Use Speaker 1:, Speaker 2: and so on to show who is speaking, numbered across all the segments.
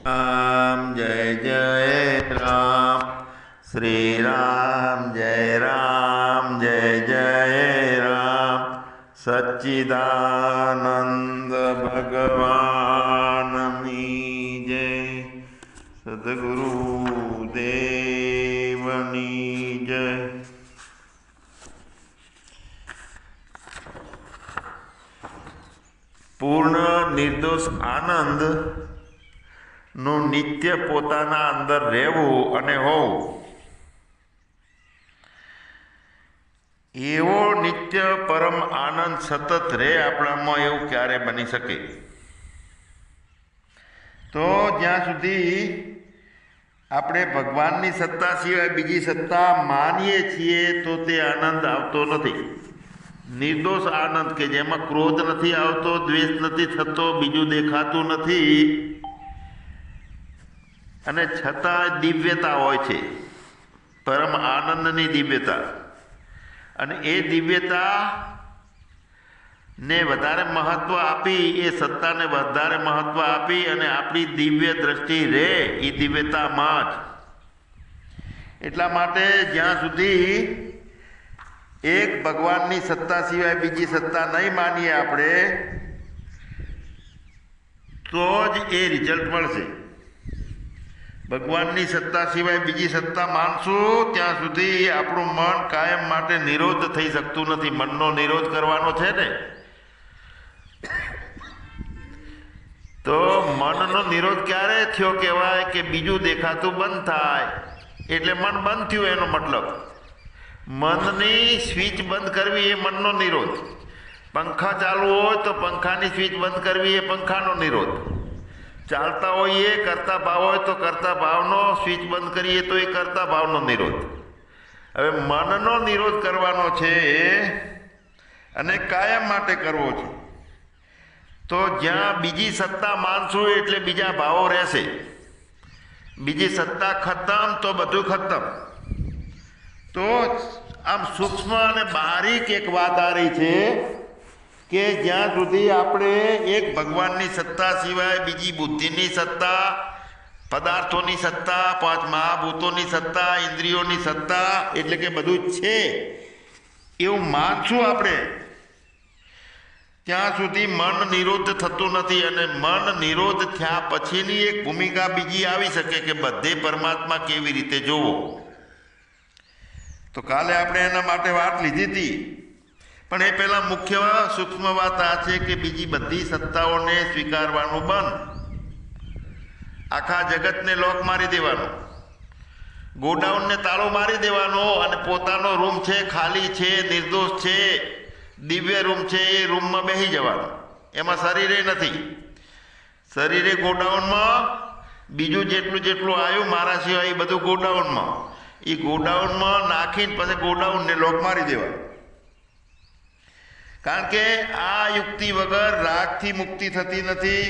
Speaker 1: राम जय जय राम श्री राम जय राम सच्चिदानंद भगवान की जय सद्गुरु देवनी जय। पूर्ण निर्दोष आनंद નું નિત્ય પોતાના અંદર રહેવું અને હોવું, એવો નિત્ય પરમ આનંદ સતત રહે આપણામાં, એવું ક્યારે બની શકે? તો જ્યાં સુધી આપણે ભગવાનની સત્તા સિવાય બીજી સત્તા માનીએ છીએ તો તે આનંદ આવતો નથી. નિર્દોષ આનંદ કે જેમાં ક્રોધ નથી આવતો, દ્વેષ નથી થતો, બીજું દેખાતું નથી, અને છતાં દિવ્યતા હોય છે, પરમ આનંદની દિવ્યતા. અને એ દિવ્યતા ને વધારે મહત્વ આપી, એ સત્તાને વધારે મહત્વ આપી અને આપણી દિવ્ય દ્રષ્ટિ રહે એ દિવ્યતામાં જ. એટલા માટે જ્યાં સુધી એક ભગવાનની સત્તા સિવાય બીજી સત્તા નહીં માનીએ આપણે, તો જ એ રિઝલ્ટ મળશે. ભગવાનની સત્તા સિવાય બીજી સત્તા માનશું ત્યાં સુધી આપણું મન કાયમ માટે નિરોધ થઈ શકતું નથી. મનનો નિરોધ કરવાનો છે ને, તો મનનો નિરોધ ક્યારે થયો કહેવાય કે બીજું દેખાતું બંધ થાય એટલે મન બંધ થયું, એનો મતલબ મનની સ્વિચ બંધ કરવી એ મનનો નિરોધ. પંખા ચાલુ હોય તો પંખાની સ્વિચ બંધ કરવી એ પંખાનો નિરોધ. ચાલતા હોઈએ, કરતા ભાવ હોય તો કરતા ભાવનો સ્વિચ બંધ કરીએ તો એ કરતા ભાવનો નિરોધ. હવે મનનો નિરોધ કરવાનો છે અને કાયમ માટે કરવો છે. તો જ્યાં બીજી સત્તા માનશું એટલે બીજા ભાવો રહેશે. બીજી સત્તા ખતમ તો બધું ખતમ. તો આમ સૂક્ષ્મ અને બારીક એક વાત આ રહી છે કે જ્યાં સુધી આપણે એક ભગવાનની સત્તા સિવાય બીજી બુદ્ધિની સત્તા, પદાર્થોની સત્તા, પાંચ મહાભૂતોની સત્તા, ઇન્દ્રિયોની સત્તા એટલે કે બધું છે એવું માનશું આપણે, ત્યાં સુધી મન નિરોધ થતું નથી. અને મન નિરોધ થયા પછીની એક ભૂમિકા બીજી આવી શકે કે બધે પરમાત્મા કેવી રીતે જોવો. તો કાલે આપણે એના માટે વાત લીધી હતી, પણ એ પહેલાં મુખ્ય સૂક્ષ્મ વાત આ છે કે બીજી બધી સત્તાઓને સ્વીકારવાનું બંધ. આખા જગતને લોક મારી દેવાનો, ગોડાઉનને તાળો મારી દેવાનો અને પોતાનો રૂમ છે, ખાલી છે, નિર્દોષ છે, દિવ્ય રૂમ છે, એ રૂમમાં બેસી જવાનું. એમાં શરીરે નથી. શરીરે ગોડાઉનમાં, બીજું જેટલું જેટલું આવ્યું મારા સિવાય એ બધું ગોડાઉનમાં, એ ગોડાઉનમાં નાખીને પછી ગોડાઉનને લોક મારી દેવાનું. કારણ કે આ યુક્તિ વગર રાગથી મુક્તિ થતી નથી.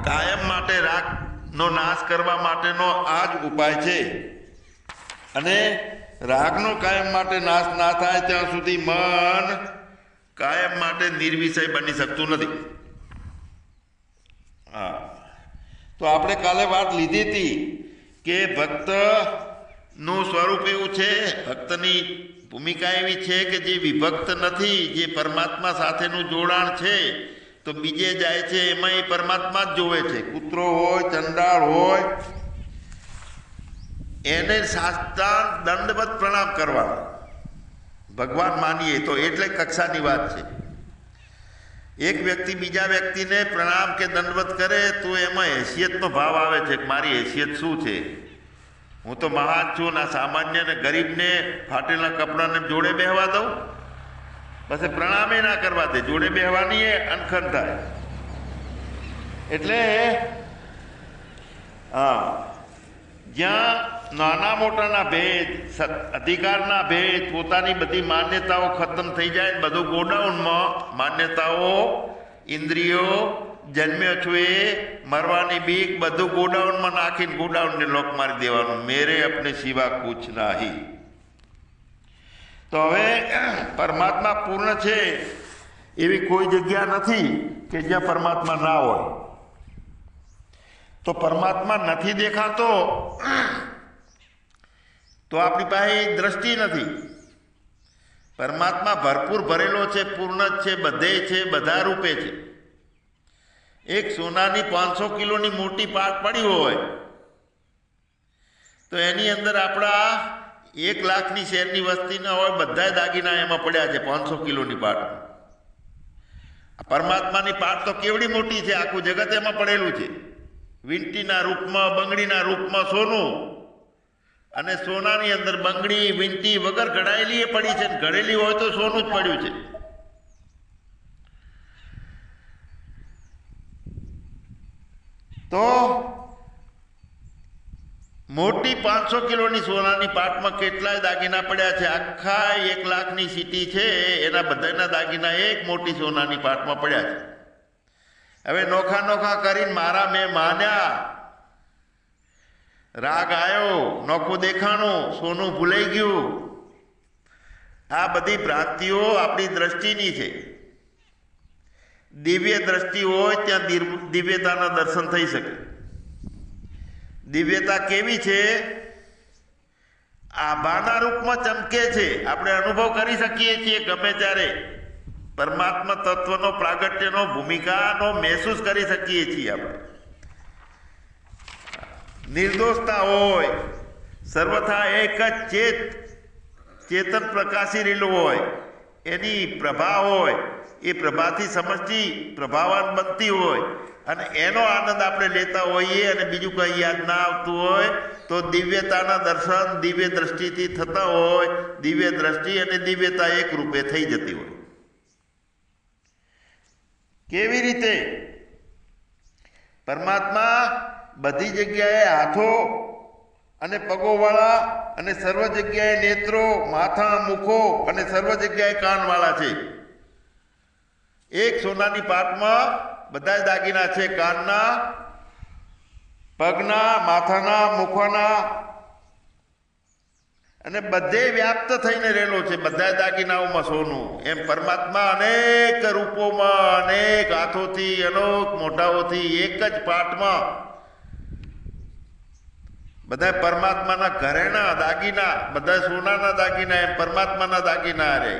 Speaker 1: કાયમ માટે રાગનો નાશ કરવા માટેનો આ જ ઉપાય છે. અને રાગનો કાયમ માટે નાશ ના થાય ત્યાં સુધી મન કાયમ માટે નિર્વિષય બની શકતું નથી. હા, તો આપણે કાલે વાત લીધી હતી કે ભક્તનું સ્વરૂપ એવું છે, ભક્તની ભૂમિકા એવી છે કે જે વિભક્ત નથી, જે પરમાત્મા સાથેનું જોડાણ છે તો બીજે જાય છે એમાં એ પરમાત્મા જ જોવે છે. કૂતરો હોય, ચંડાળ હોય, એને સાષ્ટાંગ દંડવત પ્રણામ કરવાનો ભગવાન માનીએ તો. એટલે કક્ષાની વાત છે. એક વ્યક્તિ બીજા વ્યક્તિને પ્રણામ કે દંડવત કરે તો એમાં હેસિયતનો ભાવ આવે છે કે મારી હેસિયત શું છે, હું તો મહાન છું, ના સામાન્ય ને ગરીબને ફાટેલા કપડાને જોડે બેહવા દઉં, પછી પ્રણામે ના કરવા દે, જોડે બેહવાની એ અનખન થાય. એટલે હા, જ્યાં નાના મોટાના ભેદ, અધિકારના ભેદ, પોતાની બધી માન્યતાઓ ખતમ થઈ જાય, બધું ગોડાઉનમાં માન્યતાઓ, ઇન્દ્રિયો, જન્મ્યો છું એ, મરવાની બીક, બધું ગોડાઉનમાં નાખીને ગોડાઉનને લોક મારી દેવાનું. મેરે અપને સિવા કુછ નહીં. તો હવે પરમાત્મા પૂર્ણ છે એવી કોઈ જગ્યા નથી કે જ્યાં પરમાત્મા ના હોય. તો પરમાત્મા નથી દેખાતો તો આપણી પાસે દ્રષ્ટિ નથી. પરમાત્મા ભરપૂર ભરેલો છે, પૂર્ણ જ છે, બધે છે, બધા રૂપે છે. એક સોનાની 500 કિલોની મોટી પાટ પડી હોય તો એની અંદર આપણા 1 લાખની શેરની વસ્તી ના હોય, બધા દાગીના એમાં પડ્યા છે 500 કિલોની પાટ. પરમાત્માની પાટ તો કેવડી મોટી છે, આખું જગત એમાં પડેલું છે. વીંટીના રૂપમાં, બંગડીના રૂપમાં સોનું, અને સોનાની અંદર બંગડી વીંટી વગર ઘડાયેલી એ પડી છે. ઘડેલી હોય તો સોનું જ પડ્યું છે. તો મોટી 500 કિલોની સોનાની પાટમાં કેટલાય દાગીના પડ્યા છે. આખા 1 લાખની સિટી છે, એના બધાના દાગીના એક મોટી સોનાની પાટમાં પડ્યા છે. હવે નોખા નોખા કરીને મારા મેં માન્યા, રાગ આવ્યો, નોખું દેખાણું, સોનું ભૂલાઈ ગયું. આ બધી ભ્રાંતિઓ આપણી દ્રષ્ટિની છે. દિવ્ય દ્રષ્ટિ હોય ત્યાં દિવ્યતાના દર્શન થઈ શકે. દિવ્યતા કેવી છે? આભાના રૂપમાં ચમકે છે. આપણે અનુભવ કરી શકીએ છીએ ગમે ત્યારે. પરમાત્મા તત્વનો, પ્રાગટ્યનો, ભૂમિકાનો મહેસૂસ કરી શકીએ છીએ આપણે. નિર્દોષતા હોય, સર્વથા એક જ ચેતન પ્રકાશી રહેલું હોય, એની પ્રભા હોય, એ પ્રભાથી સમષ્ટિ પ્રભાવાન બનતી હોય, અને એનો આનંદ આપણે લેતા હોઈએ અને બીજું કંઈ યાદ ના આવતું હોય તો દિવ્યતાના દર્શન દિવ્ય દ્રષ્ટિથી થતા હોય. દિવ્ય દ્રષ્ટિ અને દિવ્યતા એક રૂપે થઈ જતી હોય. કેવી રીતે? પરમાત્મા બધી જગ્યાએ હાથો અને પગોવાળા અને સર્વ જગ્યાએ નેત્રો, માથા, મુખો અને સર્વ જગ્યાએ કાનવાળા છે. એક સોનાની પાટમાં બધા દાગીના છે. કાનના, પગના, માથાના, મુખના, અને બધે વ્યાપ્ત થઈને રહેલો છે. બધા દાગીનાઓમાં સોનું. એમ પરમાત્મા અનેક રૂપોમાં, અનેક હાથોથી, અનેક મોઢાઓથી એક જ પાટમાં બધા પરમાત્માના ઘરેણા દાગીના, બધા સોનાના દાગીના, એમ પરમાત્માના દાગીના રહે.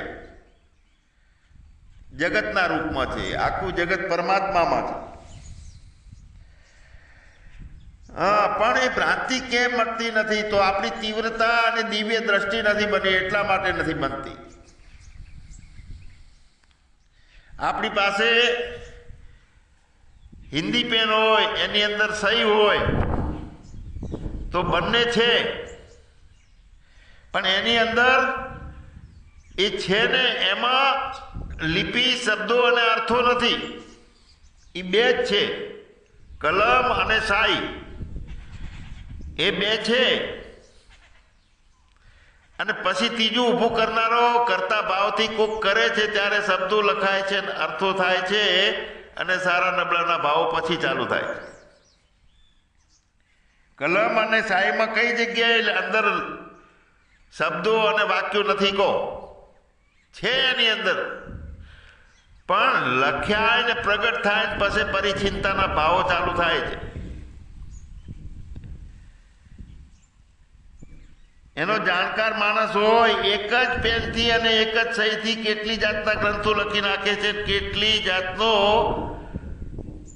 Speaker 1: જગતના રૂપમાં છે. આખું જગત પરમાત્મામાં છે. હા, પણ એ ભ્રાંતિ કેમ મળતી નથી? તો આપણી તીવ્રતા અને દિવ્ય દ્રષ્ટિ નથી બની, એટલા માટે નથી બનતી. આપણી પાસે હિન્દી પેન હોય, એની અંદર સહી હોય તો બંને છે, પણ એની અંદર એ છે ને એમાં લિપિ, શબ્દો અને અર્થો નથી. એ બે જ છે, કલમ અને શાહી. એ બે છે. અને પછી ત્રીજું ઊભું કરનારો કરતા ભાવથી કોક કરે છે ત્યારે શબ્દો લખાય છે, અર્થો થાય છે, અને સારા નબળાના ભાવો પછી ચાલુ થાય છે. કલમ અને શાહીમાં કઈ જગ્યાએ અંદર શબ્દો અને વાક્યો નથી કહો? છે એની અંદર, પણ લખ્યા ને પ્રગટ થાય ને પછી પરિચિંતાના ભાવો ચાલુ થાય છે. એનો જાણકાર માણસ હોય, એક જ પેનથી અને એક જ સહીથી કેટલી જાતના ગ્રંથો લખી નાખે છે, કેટલી જાતનો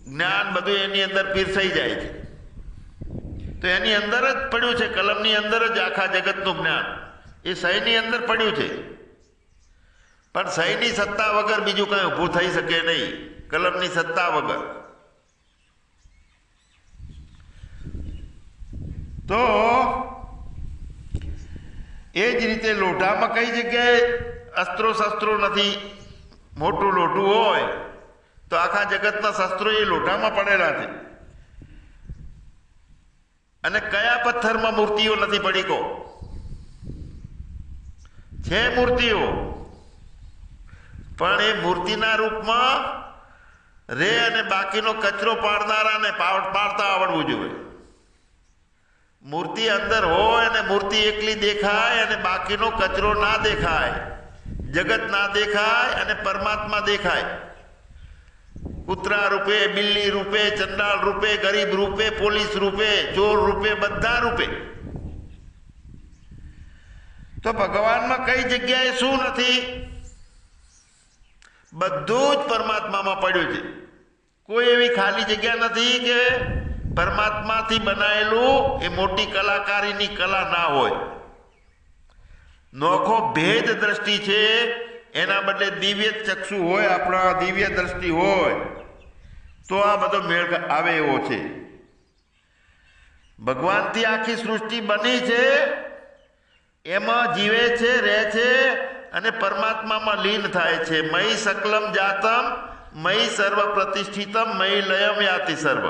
Speaker 1: જ્ઞાન બધું એની અંદર પીરસાઈ જાય છે. તો એની અંદર જ પડ્યું છે, કલમની અંદર જ આખા જગતનું જ્ઞાન એ સહીની અંદર પડ્યું છે. પણ સહીની સત્તા વગર બીજું કંઈ ઊભું થઈ શકે નહીં, કલમની સત્તા વગર. તો એ જ રીતે લોઢામાં કઈ જગ્યાએ અસ્ત્રો શસ્ત્રો નથી. મોટું લોઢું હોય તો આખા જગતના શસ્ત્રો એ લોઢામાં પડેલા છે. અને કયા પથ્થરમાં મૂર્તિઓ નથી પડી કહો? છે મૂર્તિઓ, પણ એ મૂર્તિના રૂપમાં રે અને બાકીનો કચરો પાડનારાને પાડતા આવડવું જોઈએ. મૂર્તિ અંદર હોય અને મૂર્તિ એકલી દેખાય અને બાકીનો કચરો ના દેખાય, જગત ના દેખાય અને પરમાત્મા દેખાય. કૂતરા રૂપે, બિલ્લી રૂપે, ચંડાળ રૂપે, ગરીબ રૂપે, પોલીસ રૂપે, ચોર રૂપે, બધા રૂપે. તો ભગવાનમાં કઈ જગ્યાએ શું નથી? બધું જ પરમાત્મામાં પડ્યું છે. કોઈ એવી ખાલી જગ્યા નથી કે પરમાત્માથી બનાવેલું એ મોટી કલાકારીની કલા ના હોય. નોખો ભેદ દ્રષ્ટિ છે, એના બદલે દિવ્ય ચક્ષુ હોય, આપણા દિવ્ય દ્રષ્ટિ હોય તો આ બધો મેળ આવે એવો છે. ભગવાનથી આખી સૃષ્ટિ બની છે, એમાં જીવે છે, રહે છે અને પરમાત્મામાં લીન થાય છે. મયી સકલમ જાતમ મયી સર્વ પ્રતિષ્ઠિતમ મયી લયમ યાતિ સર્વ.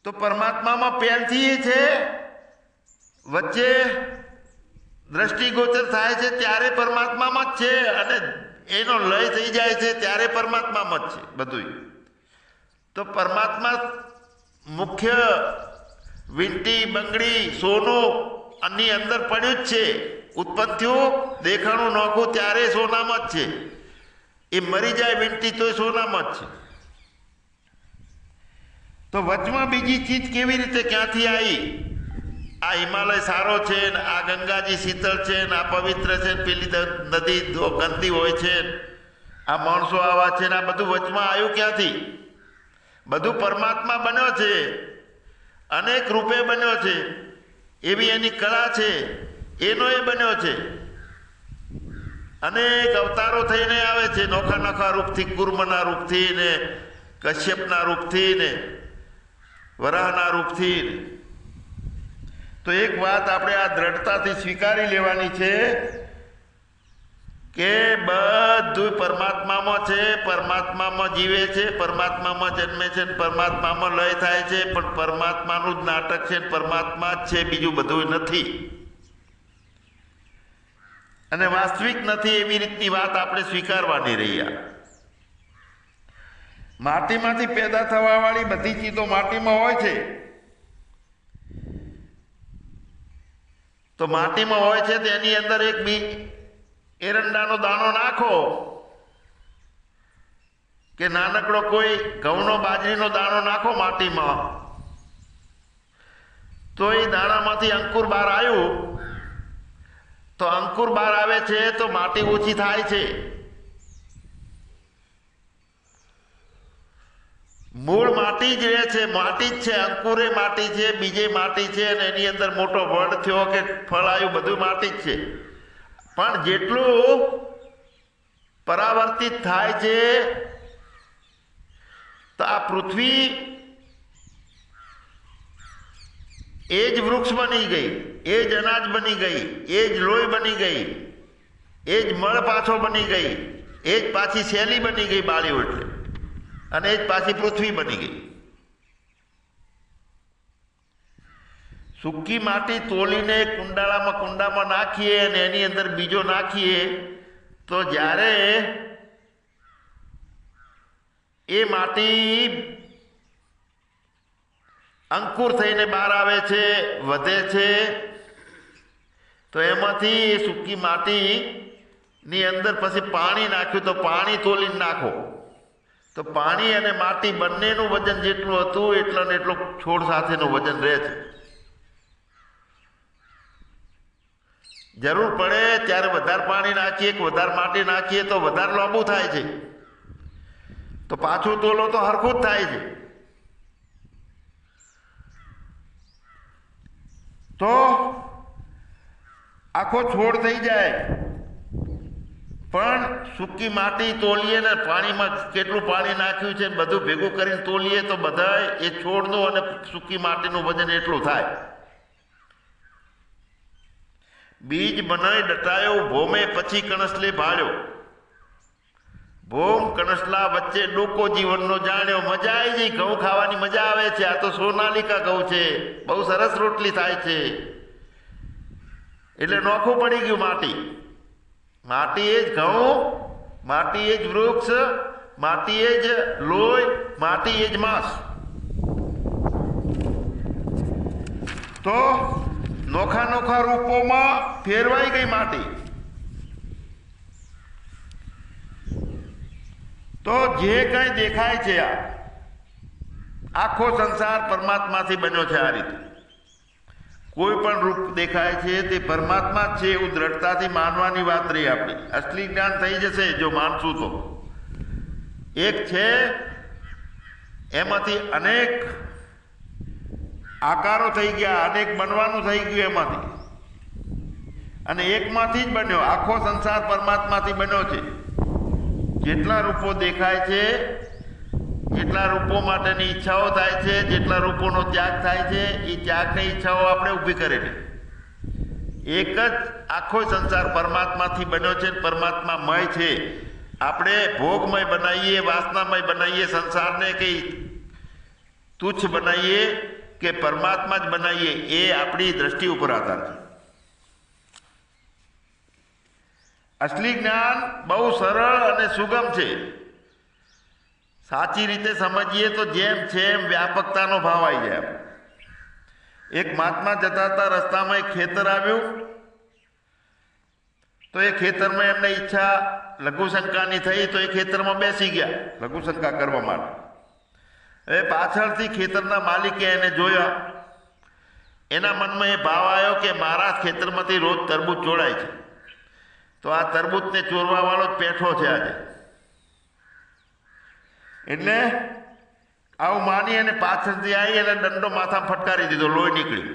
Speaker 1: તો પરમાત્મામાં પહેલથી છે, વચ્ચે દ્રષ્ટિગોચર થાય છે ત્યારે પરમાત્મામાં જ છે, અને એનો લય થઈ જાય છે ત્યારે પરમાત્મામાં જ છે બધું. તો પરમાત્મા મુખ્ય વીંટી, બંગડી, સોનું આની અંદર પડ્યું જ છે. ઉત્પન્ન થયું, દેખાણું નોખું ત્યારે સોનામાં જ છે. એ મરી જાય વીંટી તો સોનામાં જ છે. તો વચમાં બીજી ચીજ કેવી રીતે ક્યાંથી આવી? આ હિમાલય સારો છે ને, આ ગંગાજી શીતળ છે ને, આ પવિત્ર છે ને, પેલી નદી ગંદી હોય છે, આ માણસો આવા છે ને, આ બધું વચમાં આવ્યું ક્યાંથી? બધું પરમાત્મા બન્યો છે, અનેક રૂપે બન્યો છે, એવી એની કળા છે, એનો એ બન્યો છે. અનેક અવતારો થઈને આવે છે, નોખા નોખા રૂપથી, કુર્મના રૂપથી ને, કશ્યપના રૂપથી ને, વરાહના રૂપથી. તો એક વાત આપણે આ દ્રઢતાથી સ્વીકારી લેવાની છે કે બધું પરમાત્મામાં છે, પરમાત્મામાં જીવે છે, પરમાત્મામાં જન્મે છે, પરમાત્મામાં લય થાય છે, પણ પરમાત્માનું જ નાટક છે, પરમાત્મા જ છે, બીજું બધું નથી. અને વાસ્તવિક નથી એવી રીતની વાત આપણે સ્વીકારવાની રહ્યા. માટીમાંથી પેદા થવા વાળી બધી ચીજો માટીમાં હોય છે. તો માટીમાં હોય છે તો એની અંદર એક એરંડાનો દાણો નાખો કે નાનકડો કોઈ ઘઉંનો, બાજરીનો દાણો નાખો માટીમાં, તો એ દાણામાંથી અંકુર બહાર આવ્યું. તો અંકુર બહાર આવે છે તો માટી ઓછી થાય છે. મૂળ માટી જ રહે છે, માટી જ છે, અંકુરે માટી છે, બીજે માટી છે, અને એની અંદર મોટો વડ થયો કે ફળ આવ્યું, બધું માટી જ છે. પણ જેટલું પરાવર્તિત થાય છે, તો આ પૃથ્વી એ જ વૃક્ષ બની ગઈ, એ જ અનાજ બની ગઈ, એ જ લોહી બની ગઈ, એ જ મળ પાછો બની ગઈ, એ જ પાછી શેલી બની ગઈ બાળીઓ, એટલે અને એ જ પાછી પૃથ્વી બની ગઈ. સૂકી માટી તોલીને કુંડામાં નાખીએ અને એની અંદર બીજો નાખીએ, તો જ્યારે એ માટી અંકુર થઈને બહાર આવે છે, વધે છે, તો એમાંથી સૂકી માટીની અંદર પછી પાણી નાખ્યું, તો પાણી તોલીને નાખો, તો પાણી અને માટી બંનેનું વજન જેટલું હતું એટલો ને એટલો છોડ સાથેનું વજન રહે છે. જરૂર પડે ત્યારે વધારે પાણી નાખીએ કે વધારે માટી નાખીએ તો વધારે લાંબુ થાય છે, તો પાછું તોલો તો હરખું જ થાય છે. તો આખો છોડ થઈ જાય, પણ સૂકી માટી તોલીએ ને પાણીમાં કેટલું પાણી નાખ્યું છે બધું ભેગું કરીને તોલીએ તો બધા એ છોડનું અને સૂકી માટીનું વજન એટલું થાય. બીજ બનાય ડટાયો ભોમે પછી કણસલે ભાળ્યો, ભોમ કણસલા વચ્ચે ડોકો જીવનનો જાણ્યો. મજા આવી ગઈ, ઘઉં ખાવાની મજા આવે છે. આ તો સોનાલિકા ઘઉં છે, બહુ સરસ રોટલી થાય છે. એટલે નોખું પડી ગયું માટી. માટી એ જ ઘઉં, માટી એ જ વૃક્ષ, માટી એ જ લોહી, માટી એ જ માંસ. તો નોખા નોખા રૂપોમાં ફેરવાઈ ગઈ માટી. તો જે કંઈ દેખાય છે આ આખો સંસાર પરમાત્માથી બન્યો છે. આ રીતે કોઈ પણ રૂપ દેખાય છે તે પરમાત્મા જ છે એવું દ્રઢતાથી માનવાની વાત રહી આપણી. અસલી જ્ઞાન થઈ જશે જો માનશું તો. એક છે એમાંથી અનેક આકારો થઈ ગયા, અનેક બનવાનું થઈ ગયું એમાંથી, અને એકમાંથી જ બન્યો. આખો સંસાર પરમાત્માથી બન્યો છે. જેટલા રૂપો દેખાય છે, જેટલા રૂપો માટેની ઈચ્છાઓ થાય છે, જેટલા રૂપોનો ત્યાગ થાય છે, એ ત્યાગની ઈચ્છાઓ આપણે ઊભી કરેલી. એક જ આખો સંસાર પરમાત્માથી બન્યો છે, પરમાત્મામય છે. આપણે ભોગમય બનાવીએ, વાસનામય બનાવીએ સંસારને, કે તુચ્છ બનાવીએ કે પરમાત્મા જ બનાવીએ, એ આપણી દ્રષ્ટિ ઉપર આધાર છે. અસલી જ્ઞાન બહુ સરળ અને સુગમ છે. સાચી રીતે સમજીએ તો જેમ છે એમ વ્યાપકતાનો ભાવ આવી જાય. એક મહાત્મા જતા હતા, રસ્તામાં એક ખેતર આવ્યું, તો એ ખેતરમાં એમને ઈચ્છા લઘુશંકાની થઈ, તો એ ખેતરમાં બેસી ગયા લઘુશંકા કરવા માટે. હવે પાછળથી ખેતરના માલિકે એને જોયા, એના મનમાં એ ભાવ આવ્યો કે મારા ખેતરમાંથી રોજ તરબૂચ ચોરાય છે, તો આ તરબૂચને ચોરવા વાળો જ પેઠો છે આજે. એટલે આવું માની અને પાછળથી આવી અને દંડો માથામાં ફટકારી દીધો, લોહી નીકળ્યું,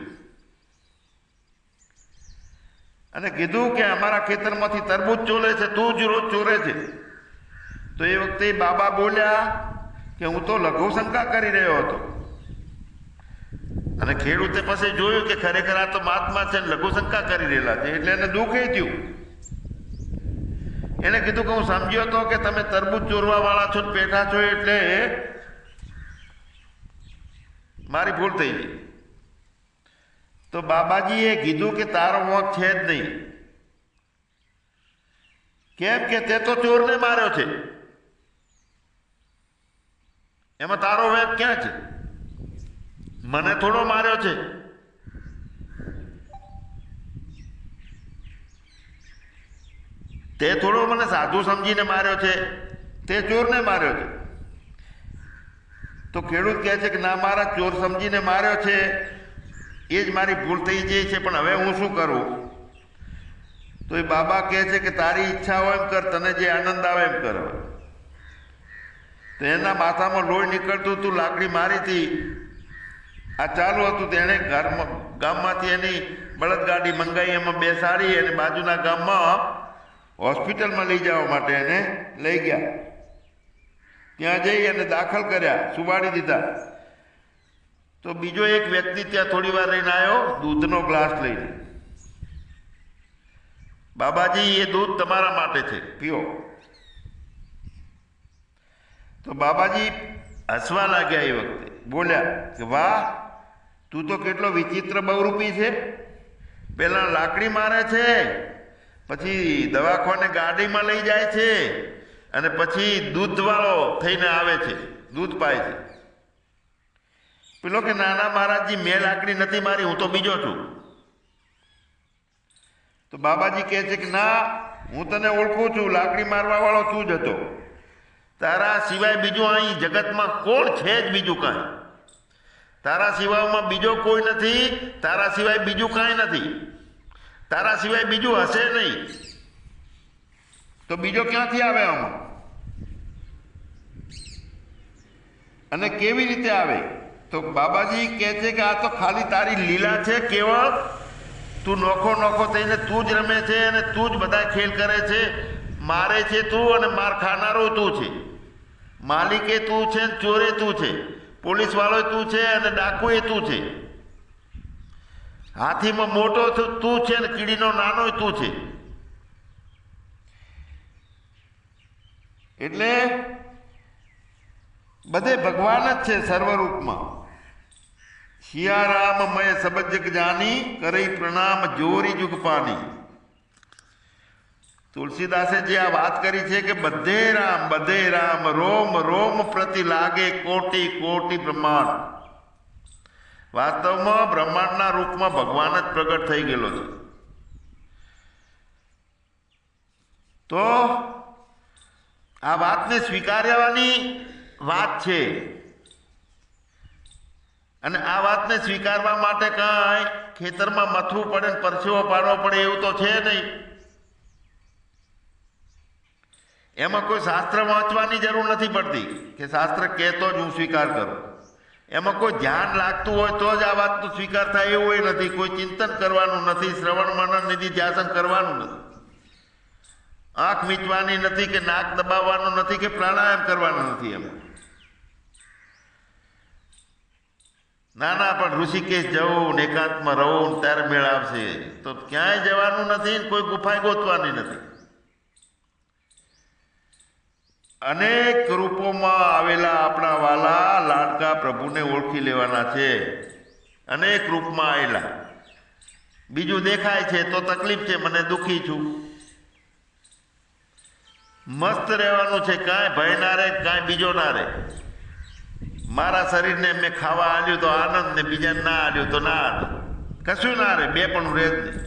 Speaker 1: અને કીધું કે અમારા ખેતરમાંથી તરબૂચ ચોરે છે, તું જ રોજ ચોરે છે. તો એ વખતે બાબા બોલ્યા કે હું તો લઘુશંકા કરી રહ્યો હતો. અને ખેડૂતે પછી જોયું કે ખરેખર આ તો મહાત્મા છે, લઘુશંકા કરી રહેલા છે, એટલે એને દુઃખ એ થયું. એને કીધું કે હું સમજ્યો હતો કે તમે તરબૂચ ચોરવા વાળા છો, પેઠા છો, એટલે મારી ભૂલ થઈ ગઈ. તો બાબાજીએ કીધું કે તારો વાંક છે જ નહીં. કેમ કે તે તો ચોરને માર્યો છે, એમાં તારો વાંક ક્યાં છે? મને થોડો માર્યો છે. તે થોડો મને સાધુ સમજીને માર્યો છે, તે ચોરને માર્યો છે. તો ખેડૂત કહે છે કે ના, મારા ચોર સમજીને માર્યો છે, એ જ મારી ભૂલ થઈ જાય છે, પણ હવે હું શું કરું? તો એ બાબા કહે છે કે તારી ઈચ્છા હોય એમ કર, તને જે આનંદ આવે એમ કર. તો એના માથામાં લોહી નીકળતું હતું, લાકડી મારી હતી, આ ચાલુ હતું. તેણે ગામમાંથી એની બળદગાડી મંગાવી, એમાં બેસાડી અને બાજુના ગામમાં હોસ્પિટલમાં લઈ જવા માટે એને લઈ ગયા. ત્યાં જઈ અને દાખલ કર્યા, સુવાડી દીધા. તો બીજો એક વ્યક્તિ ત્યાં થોડી વાર રહીને આવ્યો, દૂધનો ગ્લાસ લઈને. બાબાજી, એ દૂધ તમારા માટે છે, પીઓ. તો બાબાજી હસવા લાગ્યા. એ વખતે બોલ્યા કે વાહ, તું તો કેટલો વિચિત્ર બહુરૂપી છે. પેલા લાકડી મારે છે, પછી દવાખાને ગાડીમાં લઈ જાય છે, અને પછી દૂધવાળો થઈને આવે છે, દૂધ પાય છે. પેલો કે નાના મહારાજજી, મેં લાકડી નથી મારી, હું તો બીજો છું. તો બાબાજી કહે છે કે ના, હું તને ઓળખું છું, લાકડી મારવા વાળો તું જ હતો. તારા સિવાય બીજું અહીં જગતમાં કોણ છે જ બીજું કાંઈ? તારા સિવાયમાં બીજો કોઈ નથી, તારા સિવાય બીજું કાંઈ નથી, તારા સિવાય બીજું હશે નહીં. તો બીજો ક્યાંથી આવે આમાં? અને કેવી રીતે આવે? તો બાબાજી કહે છે કે આ તો ખાલી તારી લીલા છે, કેવળ તું નોખો નોખો થઈને તું જ રમે છે, અને તું જ બધા ખેલ કરે છે. મારે છે તું, અને માર ખાનારો તું છે. માલિકે તું છે, ચોરે તું છે, પોલીસ વાળો તું છે, અને ડાકુ એ તું છે. હાથીમાં મોટો તું છે, ને કીડીનો નાનો તું છે. એટલે બધે ભગવાન જ છે સર્વરૂપમાં. સિયારામ મય સબ જગ જાની, કરઈ પ્રણામ જોરી જુગ પાની. તુલસીદાસે જે આ વાત કરી છે કે બધે રામ, રોમ રોમ પ્રતિ લાગે કોટી કોટી બ્રહ્માંડ. વાસ્તવમાં બ્રહ્માંડના રૂપમાં ભગવાન જ પ્રગટ થઈ ગયેલો છે. તો આ વાતને સ્વીકારવાની વાત છે, અને આ વાતને સ્વીકારવા માટે કાંઈ ખેતરમાં મથવું પડે ને પરસેવો પાડવો પડે એવું તો છે નહીં. એમાં કોઈ શાસ્ત્ર વાંચવાની જરૂર નથી પડતી કે શાસ્ત્ર કહેતો જ હું સ્વીકાર કરું. એમાં કોઈ ધ્યાન લાગતું હોય તો જ આ વાતનો સ્વીકાર થાય એવું નથી. કોઈ ચિંતન કરવાનું નથી, શ્રવણ મનન નિધિ ધ્યાસન કરવાનું નથી, આંખ મીચવાની નથી કે નાક દબાવવાનું નથી કે પ્રાણાયામ કરવાનું નથી. એમાં ના પણ ઋષિકેશ જવું, એકાંતમાં રહું ત્યારે મેળ આવશે, તો ક્યાંય જવાનું નથી, કોઈ ગુફાએ ગોતવાની નથી. અનેક રૂપોમાં આવેલા આપણા વાલા લાડકા પ્રભુને ઓળખી લેવાના છે. અનેક રૂપમાં આવેલા. બીજું દેખાય છે તો તકલીફ છે, મને દુઃખી છું. મસ્ત રહેવાનું છે, કાંઈ ભય ના રહે, કાંઈ બીજો ના રહે. મારા શરીરને મેં ખાવા આલ્યું તો આનંદ, ને બીજાને ના આલ્યું તો ના આનંદ. કશું ના રહે, બે પણ રહે જ નહીં.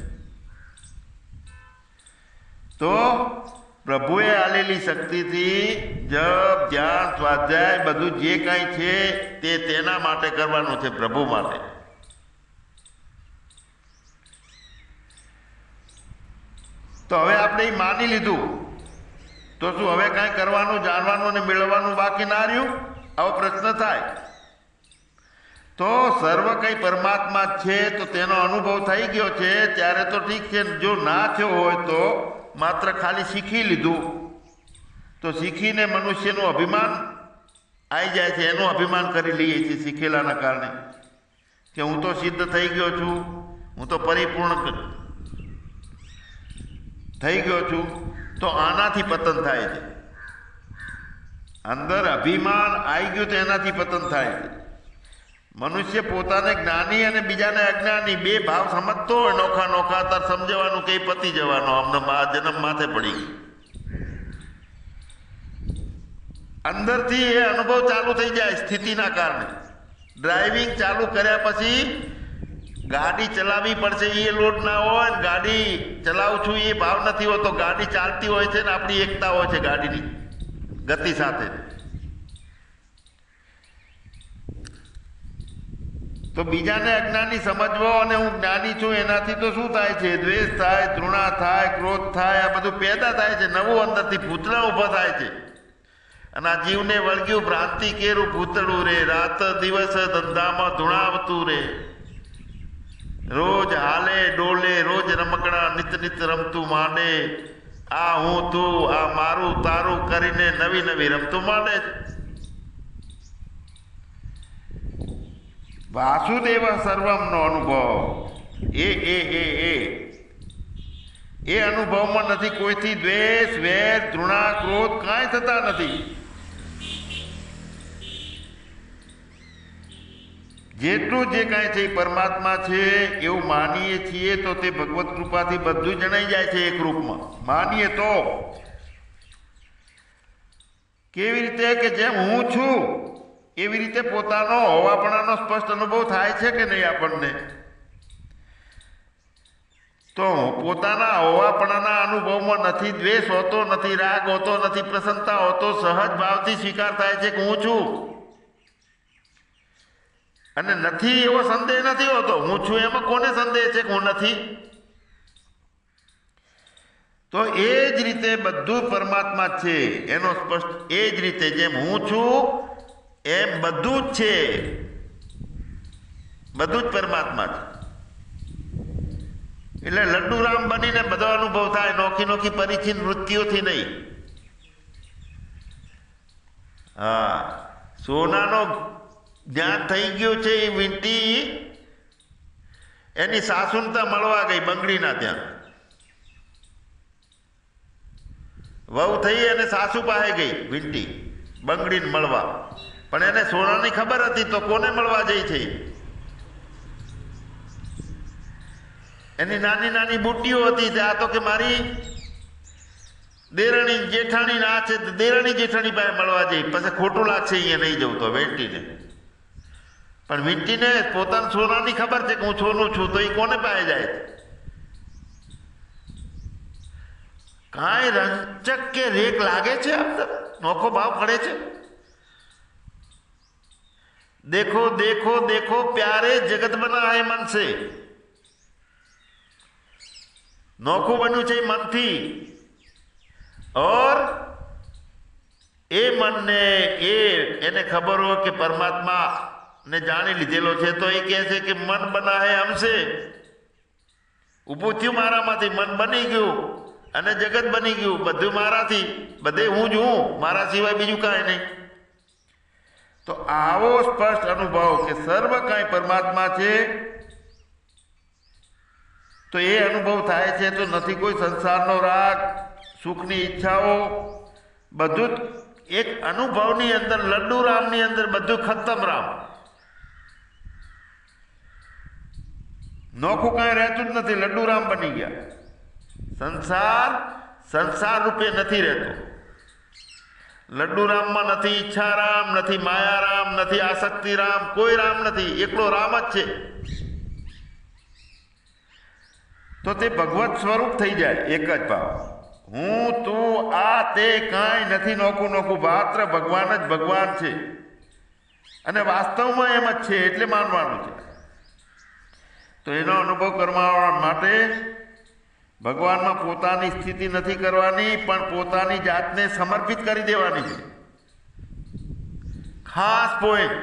Speaker 1: તો પ્રભુએ આલેલી શક્તિથી જપ, ધ્યાન, સ્વાધ્યાય બધું જે કાંઈ છે તે તેના માટે કરવાનું છે, પ્રભુ માટે. તો હવે આપણે એ માની લીધું, તો શું હવે કાંઈ કરવાનું, જાણવાનું અને મેળવવાનું બાકી ના રહ્યું? આવો પ્રશ્ન થાય. તો સર્વ કંઈ પરમાત્મા છે તો તેનો અનુભવ થઈ ગયો છે ત્યારે તો ઠીક છે. જો ના થયો હોય તો માત્ર ખાલી શીખી લીધું, તો શીખીને મનુષ્યનું અભિમાન આવી જાય છે. એનું અભિમાન કરી લઈએ છીએ શીખેલાના કારણે કે હું તો સિદ્ધ થઈ ગયો છું, હું તો પરિપૂર્ણ થઈ ગયો છું. તો આનાથી પતન થાય છે. અંદર અભિમાન આવી ગયું તો એનાથી પતન થાય છે. મનુષ્ય પોતાને જ્ઞાની અને બીજાને અજ્ઞાની બે ભાવ સમજતો હોય નોખા નોખા, તાર સમજવાનું કે પતી જવાનો, અમને આ જન્મ માથે પડી ગઈ. અંદરથી એ અનુભવ ચાલુ થઈ જાય સ્થિતિના કારણે. ડ્રાઇવિંગ ચાલુ કર્યા પછી ગાડી ચલાવવી પડશે એ લોડ ના હોય, ગાડી ચલાવું છું એ ભાવ નથી હોતો. ગાડી ચાલતી હોય છે ને આપણી એકતા હોય છે ગાડીની ગતિ સાથે. તો બીજાને અજ્ઞાની સમજવો અને હું જ્ઞાની છું એનાથી તો શું થાય છે? દ્વેષ થાય, તૃણા થાય, ક્રોધ થાય, આ બધું પેદા થાય છે. નવું અંદરથી ભૂતળા ઊભા થાય છે. અને આ જીવને વળગ્યું ભ્રાંતિ કેરું ભૂતળું રે, રાત દિવસ ધંધામાં ધૂણાવતું રે. રોજ હાલે ડોલે, રોજ રમકડા નિત નિત રમતું માંડે. આ હું તું, આ મારું તારું કરીને નવી નવી રમતું માંડે છે. વાસુદેવ સર્વમનો અનુભવ એ અનુભવમાં નથી કોઈથી દ્વેષ, વેર, તૃણા, ક્રોધ કાંઈ થતા નથી. જેટલું જે કાંઈ છે એ પરમાત્મા છે એવું માનીએ છીએ તો તે ભગવત કૃપાથી બધું જણાઈ જાય છે એક રૂપમાં. માનીએ તો કેવી રીતે કે જેમ હું છું એવી રીતે પોતાનો હોવાપણાનો સ્પષ્ટ અનુભવ થાય છે કે નહીં આપણને? તો પોતાના હોવાપણાના અનુભવમાં નથી દ્વેષ હોતો, નથી રાગ હોતો, નથી પ્રસન્નતા હોતો. સહજ ભાવથી સ્વીકાર થાય છે કે હું છું. અને નથી એવો સંદેહ નથી હોતો. હું છું એમાં કોને સંદેહ છે કે હું નથી? તો એ જ રીતે બધું પરમાત્મા છે એનો સ્પષ્ટ. એ જ રીતે જેમ હું છું એમ બધું જ છે, બધું જ પરમાત્મા છે. એટલે લડ્ડુરામ બનીને બધો અનુભવ થાય, નોખી નોખી પરિચિત વૃત્તિઓથી નહીં. હા, સોનાનો જ્ઞાન થઈ ગયું છે. એ વીંટી એની સાસુનતા મળવા ગઈ બંગડીના ત્યાં. વહુ થઈ અને સાસુ પાસે ગઈ વીંટી બંગડીને મળવા. પણ એને સોનાની ખબર હતી તો કોને મળવા જઈ છે? એની નાની નાની બુટ્ટીઓ હતી. આ તો કે મારી દેરાણી જેઠાણી ના છે, દેરાણી જેઠાણી પાસે મળવા જઈ. પછી ખોટું લાગશે અહીંયા નહીં જવું તો વેંટીને. પણ વીંટીને પોતાના સોનાની ખબર છે કે હું સોનું છું, તો એ કોને પાસે જાય? કાંઈ રંચક કે રેક લાગે છે, અંદર નોખો ભાવ પડે છે। देखो देखो देखो प्यारे जगत बना है मन से, नोखू बन्यू छे मन थी। और ए मन ने एने खबर हो कि परमात्मा ने जानी लीधेलो छे, तो ये कहे छे कि मन बना है हमसे। ऊभू थयुं मारामांथी, मन बनी गयुं अने जगत बनी गयुं, बधुं माराथी, बधे हूँ ज हूँ, मारा सिवाय बीजुं कांई नहीं। तो आवो स्पष्ट अनुभव कि सर्व कांई परमात्मा छे, तो ये अनुभव थाय छे तो नथी कोई संसारनो राग, सुखनी इच्छाओ, बधुं एक अनुभवनी अंदर, लड्डू रामनी अंदर बधुं खत्म राम, नोखું કાંઈ રહેતું જ નથી, લડ્ડુ રામ બની ગયા। સંસાર સંસાર રૂપે નથી રહેતો। લડ્ડુ રામમાં નથી ઈચ્છા રામ, નથી માયા રામ, નથી આસક્તિ રામ, કોઈ રામ નથી, એકલો રામ જ છે। તો તે ભગવત સ્વરૂપ થઈ જાય, એક જ ભાવ। હું તું આ તે કાંઈ નથી નોખું નોખું, માત્ર ભગવાન જ ભગવાન છે અને વાસ્તવમાં એમ જ છે, એટલે માનવાનું છે। तो एनो अनुभव करवा माटे भगवान में पोतानी स्थिति नहीं करवानी, पण पोतानी जातने समर्पित करी देवानी छे। खास पॉइंट,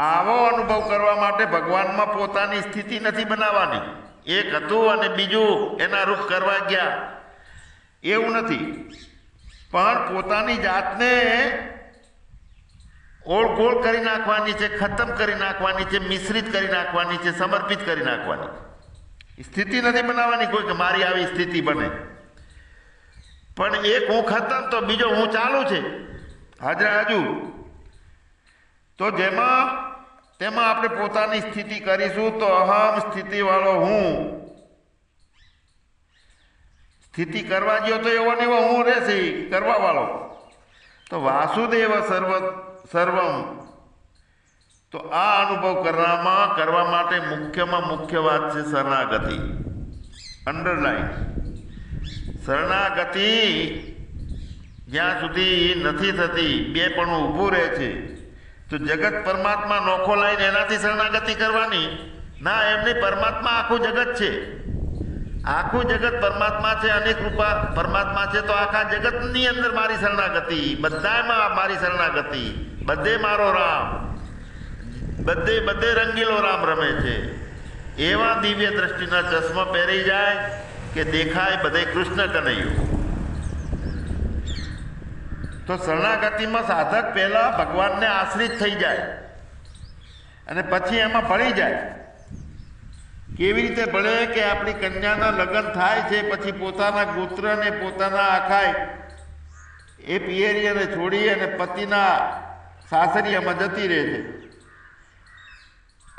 Speaker 1: आवो अनुभव करवा माटे भगवान में पोतानी स्थिति नहीं बनावानी। एक हतुं अने बीजुं एना रूप करवा गया एवुं नथी, पण पोतानी जातने ओळगोळ करी नाखवानी छे, खत्म करी नाखवानी छे, मिश्रित करी नाखवानी छे, समर्पित करी नाखवानी। स्थिति नहीं बनावानी कोई कि मारी आवी स्थिति बने, पण एक हूँ खत्म तो बीजो हूँ चालू छे, हाजरा हाजू। तो जेमा तेमा आपणे पोतानी स्थिति करीशुं तो अहम स्थिति वाळो हूँ, स्थिति करवा गयो तो एवो ने एवो हूँ रहेशे करवा वाळो। तो वासुदेव सर्वम, तो आ अनुभव करवा माटे मुख्य में मुख्य बात है शरणागति। अंडरलाइन, शरणागति ज्यां सुधी नथी थती, बेपणुं ऊभुं रहे छे, तो जगत परमात्मा नोखो लाईने एनाथी शरणागति करवानी ना, एमने परमात्मा आखुं जगत छे, आखुं जगत परमात्मा छे, अनेक रूपा परमात्मा छे, तो आखा जगतनी अंदर मारी शरणागति, बधामां मारी शरणागति, बधे मारो राम, बधे बधे रंगीलो राम रमे छे। एवा दिव्य दृष्टिना चश्मा पहेरी जाए कि देखाय बधे कृष्ण कन्हैयो। तो शरणागति में साधक पहला भगवान ने आश्रित थई जाए अने पछी एमां भળી जाए। केवी रीते भळे कि आपणी कन्याना लग्न थाय छे, पछी पोताना गोत्र ने पोताना आखाय ए पियरियाने छोड़ी अने पतिना सासरियामां जती रहे छे।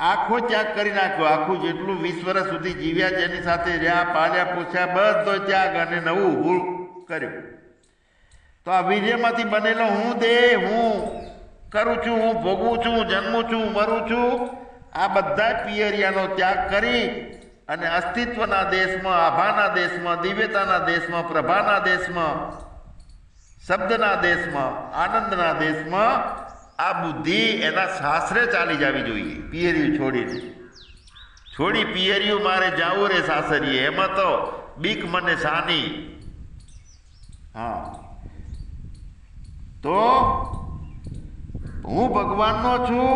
Speaker 1: आखो त्याग करी नाख्यो, आखुं जेटલું 20 વર્ષ सुधी जीव्या जेनी साथे रह्या, पाल्या पोस्या, बधो त्याग अने नवुं ઊભું कर्युं। तो आ वीर्यमांथी बनेलो हूँ देह, हूँ करूँ छूं, हूँ भोगवुं छूं, जन्मું छूं, मरूं छूं, आ बधा पियरियानो त्याग करी अने अस्तित्वना देशमां, आभाना देशमां, दिव्यताना देशमां, प्रभाना देशमां, शब्दना देशमां, आनंदना देशमां आ बुद्धि एना सासरे चाली जावी जोईए। पियरिયું छोड़ी पियरिયું मारे जावुं रे सासरीए, एमां तो बीक मने सानी। हाँ, तो हूँ भगवाननो छूं,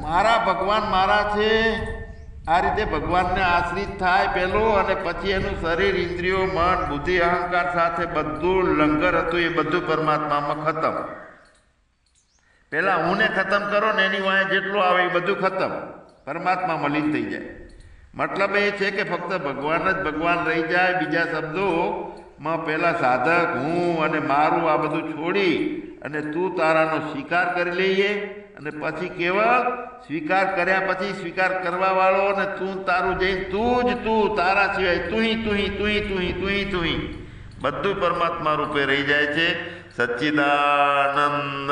Speaker 1: मारा भगवान मारा छे, आ रीते भगवानने आश्रित थाय पहेलो, अने पछी एनुं शरीर, इंद्रियो, मन, बुद्धि, अहंकार साथे बधुं लंगर हतुं ए बधुं परमात्मामां खत्म। पहला हूँ ने खत्म करो ने एनी वाहे जेटલું आवे ए बधुं खत्म, परमात्मामां लीन थई जाय। मतलब ए छे कि फक्त भगवान ज भगवान रही जाए। बीजा शब्दोमां पहला साधक हूँ अने मारूं आ बधुं छोड़ी अने तू तारानो स्वीकार करी लईए, अने पछी केवल स्वीकार कर्या पछी स्वीकार करवा वाळो अने तू तारू जईने तू ज तू, तारा सिवाय तू ही बधुं परमात्मा रूपे रही जाय छे। सच्चिदानंद